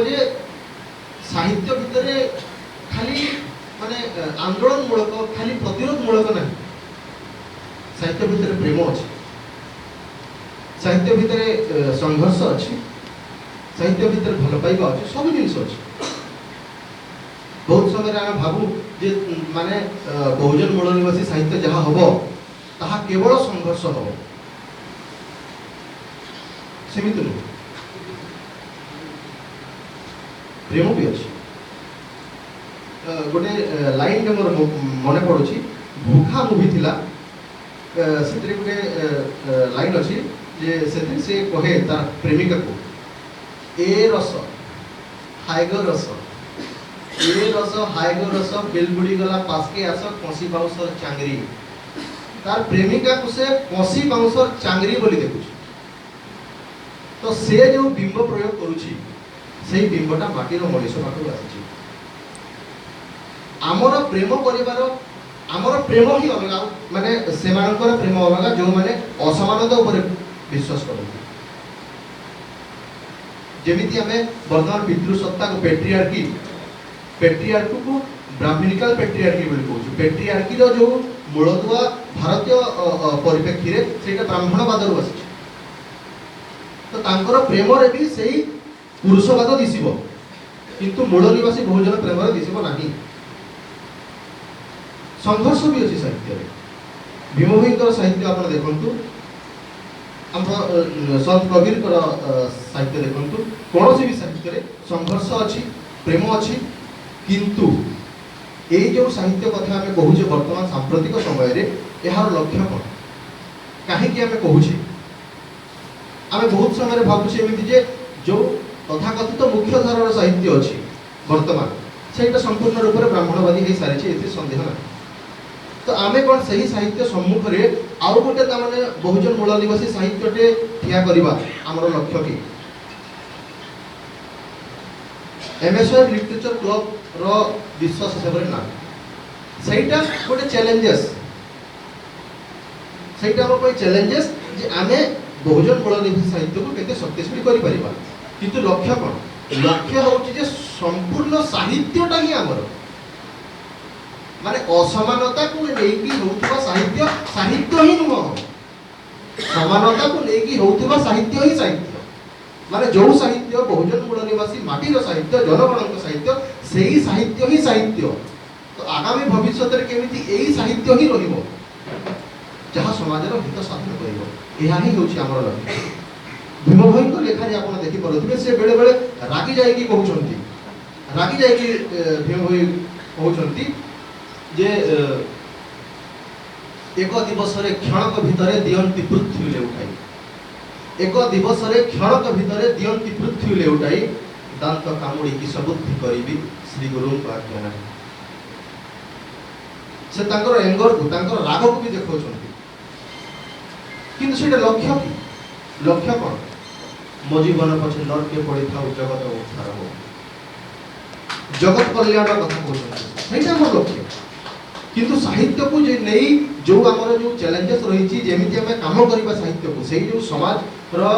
जे साहित्य भितर खाली माने आंदोलन मूलक खाली प्रतिरोध मूलक ना साहित्य भितर प्रेम अच्छे साहित्य भितर संघर्ष अच्छी साहित्य भितर भल पाइबा अच्छे सब जिन अच्छे बहुत समय आम भावु जे माने बहुजन मूल निवासी साहित्य जहाँ हम ताहा केवल संघर्ष हम सेमित नुह प्रेम भी अच्छे गोटे लाइन टे मोर मन पड़ुछि भूखा मूवी थिला से गोटे लाइन अच्छी जे से कहे तार प्रेमिका को ए रस हाइग रस ए रस हाइग रस बेलबुड़ी गला पासके आस कसी बाउंसर चांगरी तार प्रेमिका को से कसी बाउंसर चांगरी बोली देखुछि तो से जो बिंब प्रयोग करुछि से बिंबटा माटीर मनीष पाखु आसी आमर प्रेम परिवार आमर प्रेम ही अलग माने सेमानकर प्रेम अलग जो माने असमानता ऊपर विश्वास करते जेमिति हमें वर्तमान पितृसत्ता को पेट्रियार्की को ब्राह्मणिकल पेट्रियार्की बोली कहूँ पेट्रियार्की रो जो मूलदुआ भारतीय परिप्रेक्षी रे सेटा ब्राह्मणवाद रो आसी तो तांकर प्रेम रे भी सेही पुरुषवाद दिसिबो किंतु मूल निवासी बहुजन प्रेम रे दिसिबो नाही संघर्ष भी अच्छी साहित्य भीम भाई साहित्य आप देखु आम संत कबीर साहित्य देखु कौन भी साहित्य संघर्ष अच्छी प्रेम अच्छी किंतु ये जो साहित्य कथा आम कहूचे वर्तमान सांप्रतिक समय यार लक्ष्य कौन कहीं आम कहूचे आम बहुत समय भावुचे एमती जो तथाकथित मुख्य धारार साहित्य अच्छी वर्तमान से संपूर्ण रूप से ब्राह्मणवादी हो सारी सन्देह ना तो आमे कौन सही साहित्य सम्मुख रे आउ गोटे ताने बहुजन मूल निवासी साहित्यटे ठिया करबा हमर लक्ष्य की एमएसआर लिटरेचर क्लब रो विश्वास हिसाब ना सेटा गोटे चैलेंजेस सेटा हम कोई चैलेंजेस जे आमे बहुजन मूल निवासी साहित्य को केते शक्तिशाली करि परिबा किंतु लक्ष्य कौन लक्ष्य होची जे संपूर्ण साहित्यटा ही हमर माने असमानता को लेकी होउथबा साहित्य साहित्य ही नुह समानता को लेकी होउथबा साहित्य ही साहित्य माने जो साहित्य बहुजन मूल निवासी माटीर साहित्य जनगणक साहित्य सेही साहित्य ही साहित्य तो आगामी भविष्य रे केमिति एही साहित्य ही रहिबो जहाँ समाजर हित साधन करिबो एहा ही होछि हमर लक्ष्य भीम भाई को लेखा रे आपण देखि परथिबे से बेले बेले रागी जाय की कहउछंती रागी जाय की भीम भाई कहउछंती जे एक दिवस रे क्षणक भितरे दियंती पृथ्वी लेउटाई एक दिवस रे क्षणक भितरे दियंती पृथ्वी लेउटाई दांत कामुड़ी की सबुद्धि करिबी श्री गुरु का आज्ञा से तांकर एंगर को तांकर राग को भी देखौछंती किंतु सेटा लक्ष्य कौन मो जीवन पछे नरके पड़ी था जगत उद्धार हो जगत कल्याण कथा कहछंती सेटा हमर लक्ष्य किंतु साहित्य को जे नहीं जो आमर जो चैलेंजेस रही जेमिति हमें काम करबा साहित्य को सेही जो समाज रो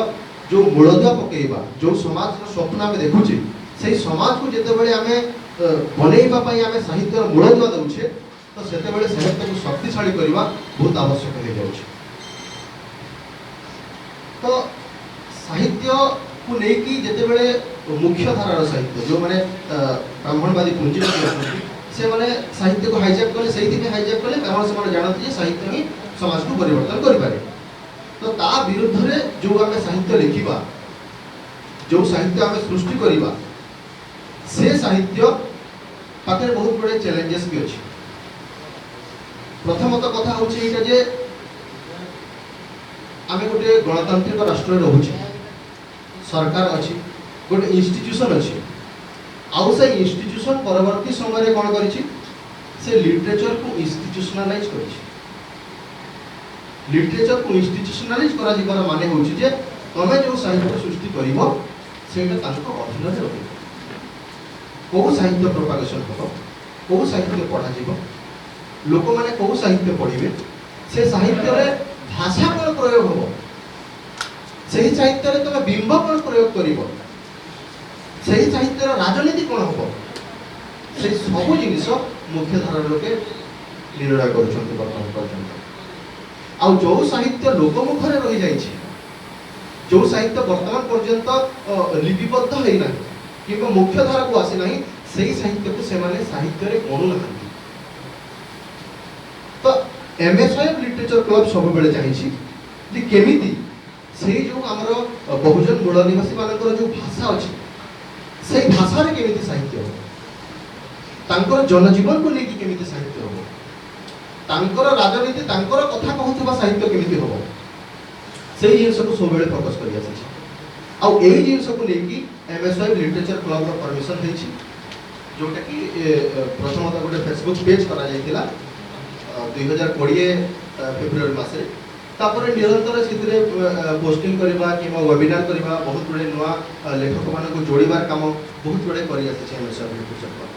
जो मूलधुआ पकेबा जो समाज रो स्वप्न हमें देखुचे सेही समाज को जेते बेले हमें बनेइबा पई हमें साहित्य रो मूलधुआ दउछे तो सेते बेले साहित्य को शक्तिशाली करबा बहुत आवश्यक हो जाउछे तो साहित्य को लेकी जेते बेले मुख्य धारार साहित्य जो माने ब्राह्मणवादी पुंजीवादी असंती से माने साहित्य को हाईजैक कले सही थी हाईजैक कले कारण से माने जानत जे साहित्य ही समाज को परिवर्तन करि पारे तो ता विरुद्ध रे जो हमें साहित्य लिखिबा जो साहित्य हमें सृष्टि करिबा से साहित्य पाखे बहुत बड़े चैलेंजेस भी अछि प्रथमत कथा होछि एटा जे आमे गोटे गणतांत्रिक राष्ट्र रहउछि सरकार अछि गोटे इंस्टीट्यूशन अछि आउ से इंस्टीट्यूशन परवर्ती समय रे कोन करिछि से लिटरेचर को इंस्टीट्यूशनलाइज करिछि लिटरेचर को इंस्टीट्यूशनलाइज करा जिबार माने होछि जे तमे जो साहित्य सृष्टि करिवो सेटा तांको अधीन रे रहइबो को साहित्य प्रोपागेशन हो को साहित्य पढ़ा जिवो लोक माने को साहित्य पढ़िबे से साहित्य रे भाषा पर प्रयोग हो सही साहित्य रे तमे बिंब पर प्रयोग करिवो ସେହି ସାହିତ୍ୟର ରାଜନୀତି କ'ଣ ହେବ ସେଇ ସବୁ ଜିନିଷ ମୁଖ୍ୟଧାରାର ଲୋକେ ନିର୍ଣ୍ଣୟ କରୁଛନ୍ତି ବର୍ତ୍ତମାନ ପର୍ଯ୍ୟନ୍ତ। ଆଉ ଯେଉଁ ସାହିତ୍ୟ ଲୋକମୁଖରେ ରହିଯାଇଛି, ଯେଉଁ ସାହିତ୍ୟ ବର୍ତ୍ତମାନ ପର୍ଯ୍ୟନ୍ତ ଲିପିବଦ୍ଧ ହେଇନାହିଁ କିମ୍ବା ମୁଖ୍ୟଧାରାକୁ ଆସିନାହିଁ, ସେହି ସାହିତ୍ୟକୁ ସେମାନେ ସାହିତ୍ୟରେ ଗଣୁନାହାନ୍ତି। ତ MSYF ଲିଟରେଚର କ୍ଲବ ସବୁବେଳେ ଚାହିଁଛି ଯେ କେମିତି ସେଇ ଯେଉଁ ଆମର ବହୁଜନ ମୂଳ ନିବାସୀ ମାନଙ୍କର ଯେଉଁ ଭାଷା ଅଛି, ସେଇ ଭାଷାରେ କେମିତି ସାହିତ୍ୟ ହେବ, ତାଙ୍କର ଜନଜୀବନକୁ ନେଇକି କେମିତି ସାହିତ୍ୟ ହେବ, ତାଙ୍କର ରାଜନୀତି ତାଙ୍କର କଥା କହୁଥିବା ସାହିତ୍ୟ କେମିତି ହେବ, ସେଇ ଜିନିଷକୁ ସବୁବେଳେ ଫୋକସ୍ କରି ଆସିଛି। ଆଉ ଏଇ ଜିନିଷକୁ ନେଇକି MSYF ଲିଟରେଚର କ୍ଲବର ପରମିଶନ ହେଇଛି, ଯେଉଁଟାକି ପ୍ରଥମତଃ ଗୋଟେ ଫେସବୁକ୍ ପେଜ୍ କରାଯାଇଥିଲା 2020 ଫେବୃଆରୀ ମାସରେ। ତାପରେ ନିରନ୍ତର ସେଥିରେ ପୋଷ୍ଟିଂ କରିବା କିମ୍ବା ୱେବିନାର କରିବା, ବହୁତ ଗୁଡ଼ିଏ ନୂଆ ଲେଖକମାନଙ୍କୁ ଯୋଡ଼ିବାର କାମ ବହୁତ ଗୁଡ଼ିଏ କରି ଆସିଛି MSYF literature club.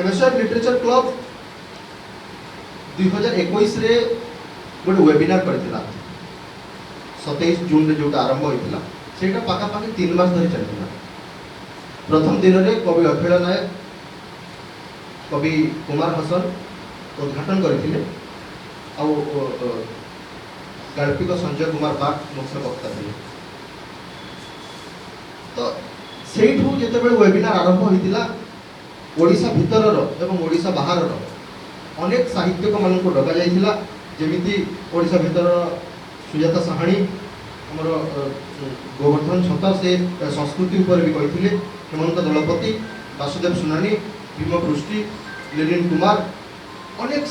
MSYF literature club 2021ରେ ଗୋଟେ ୱେବିନାର କରିଥିଲା, 27 ଜୁନରେ ଯେଉଁଟା ଆରମ୍ଭ ହୋଇଥିଲା, ସେଇଟା ପାଖାପାଖି 3 ମାସ ଧରି ଚାଲିଥିଲା। ପ୍ରଥମ ଦିନରେ କବି ଅଖିଳ ନାୟକ, କବି କୁମାର ହସନ ଉଦ୍ଘାଟନ କରିଥିଲେ, ଆଉ ଗାଳ୍ପିକ ସଞ୍ଜୟ କୁମାର ବାଗ ମୁଖ୍ୟ ବକ୍ତା ଥିଲେ। ତ ସେଇଠୁ ଯେତେବେଳେ ୱେବିନାର ଆରମ୍ଭ ହୋଇଥିଲା, ଓଡ଼ିଶା ଭିତରର ଏବଂ ଓଡ଼ିଶା ବାହାରର ଅନେକ ସାହିତ୍ୟିକମାନଙ୍କୁ ଡକାଯାଇଥିଲା। ଯେମିତି ଓଡ଼ିଶା ଭିତରର ସୁଜାତା ସାହାଣୀ, ଆମର ଗୋବର୍ଦ୍ଧନ ଛତା, ସେ ସଂସ୍କୃତି ଉପରେ ବି କହିଥିଲେ, ହେମନ୍ତ ଦଳପତି, ବାସୁଦେବ ସୁନାନୀ, ଭୀମ ପୃଷ୍ଟି, ଲିଲିନ କୁମାର, ଅନେକ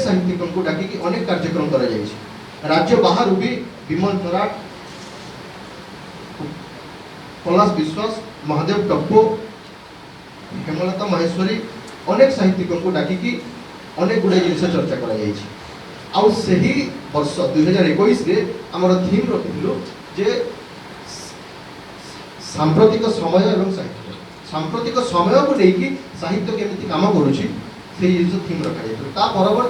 ସାହିତ୍ୟିକଙ୍କୁ ଡାକିକି ଅନେକ କାର୍ଯ୍ୟକ୍ରମ କରାଯାଇଛି। ରାଜ୍ୟ ବାହାରୁ ବି ବିମଲ ତରାଟ, ପଲାଶ ବିଶ୍ୱାସ, ମହାଦେବ ଟପ୍ପୋ, ହେମଲତା ମହେଶ୍ୱରୀ, ଅନେକ ସାହିତ୍ୟିକଙ୍କୁ ଡାକିକି ଅନେକ ଗୁଡ଼ିଏ ଜିନିଷ ଚର୍ଚ୍ଚା କରାଯାଇଛି। ଆଉ ସେହି ବର୍ଷ 2021ରେ ଆମର ଥିମ୍ ରଖିଥିଲୁ ଯେ ସାମ୍ପ୍ରତିକ ସମୟ ଏବଂ ସାହିତ୍ୟ, ସାମ୍ପ୍ରତିକ ସମୟକୁ ନେଇକି ସାହିତ୍ୟ କେମିତି କାମ କରୁଛି, ସେଇ ଜିନିଷ ଥିମ୍ ରଖାଯାଇଥିଲା। ତା ପରବର୍ତ୍ତୀ